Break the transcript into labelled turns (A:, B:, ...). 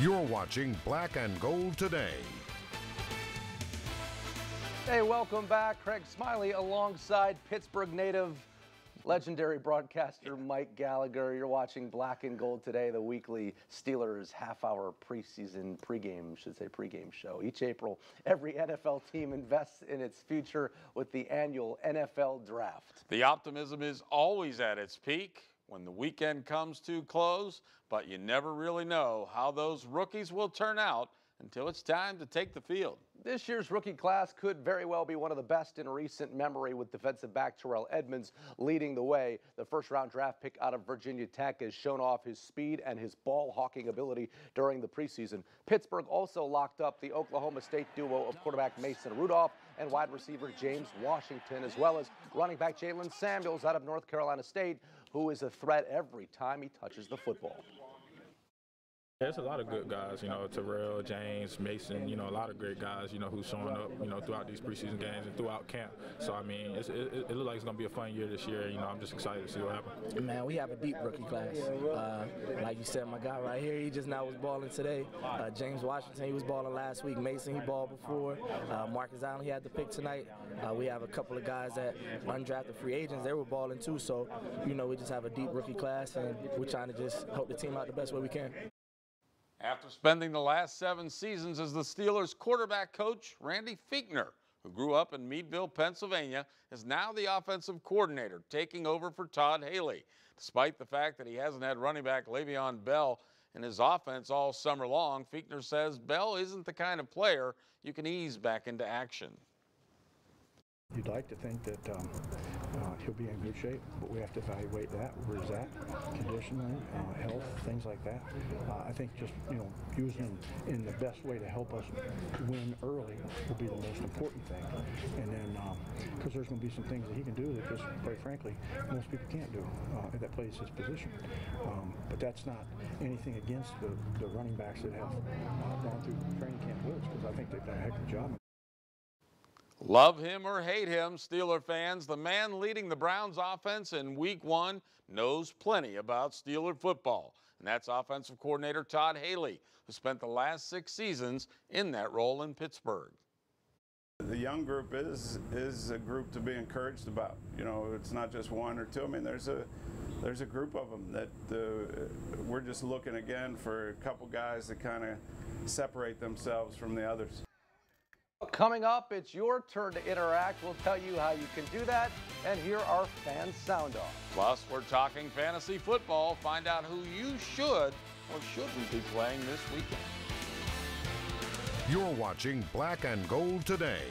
A: You're watching Black and Gold Today.
B: Hey, welcome back. Craig Smiley alongside Pittsburgh native legendary broadcaster Mike Gallagher. You're watching Black and Gold Today, the weekly Steelers half-hour pregame show. Each April, every NFL team invests in its future with the annual NFL Draft.
C: The optimism is always at its peak when the weekend comes to close, but you never really know how those rookies will turn out until it's time to take the field.
B: This year's rookie class could very well be one of the best in recent memory, with defensive back Terrell Edmunds leading the way. The first-round draft pick out of Virginia Tech has shown off his speed and his ball-hawking ability during the preseason. Pittsburgh also locked up the Oklahoma State duo of quarterback Mason Rudolph and wide receiver James Washington, as well as running back Jalen Samuels out of North Carolina State, who is a threat every time he touches the football.
D: There's a lot of good guys, Terrell, James, Mason, a lot of great guys, who's showing up, throughout these preseason games and throughout camp. So, I mean, it looks like it's going to be a fun year this year. I'm just excited to see what happens.
E: Man, we have a deep rookie class. Like you said, my guy right here, he just now was balling today. James Washington, he was balling last week. Mason, he balled before. Marcus Allen, he had the pick tonight. We have a couple of guys that undrafted free agents. They were balling too. So, we just have a deep rookie class, and we're trying to just help the team out the best way we can.
C: After spending the last 7 seasons as the Steelers quarterback coach, Randy Fichtner, who grew up in Meadville, Pennsylvania, is now the offensive coordinator, taking over for Todd Haley. Despite the fact that he hasn't had running back Le'Veon Bell in his offense all summer long, Fichtner says Bell isn't the kind of player you can ease back into action.
F: You'd like to think that he'll be in good shape, but we have to evaluate that. Where's that? Conditioning, health, things like that. I think just, using him in the best way to help us win early will be the most important thing. And then, because there's going to be some things that he can do that just, quite frankly, most people can't do that plays his position. But that's not anything against the running backs that have gone through training camp with us, because I think they've done a heck of a job.
C: Love him or hate him, Steeler fans, the man leading the Browns offense in Week 1 knows plenty about Steeler football. And that's offensive coordinator Todd Haley, who spent the last 6 seasons in that role in Pittsburgh.
G: The young group is a group to be encouraged about. It's not just 1 or 2. I mean, there's a group of them that we're just looking again for a couple guys that kind of separate themselves from the others.
B: Coming up, it's your turn to interact. We'll tell you how you can do that and hear our fan sound off.
C: Plus, we're talking fantasy football. Find out who you should or shouldn't be playing this weekend.
A: You're watching Black and Gold Today.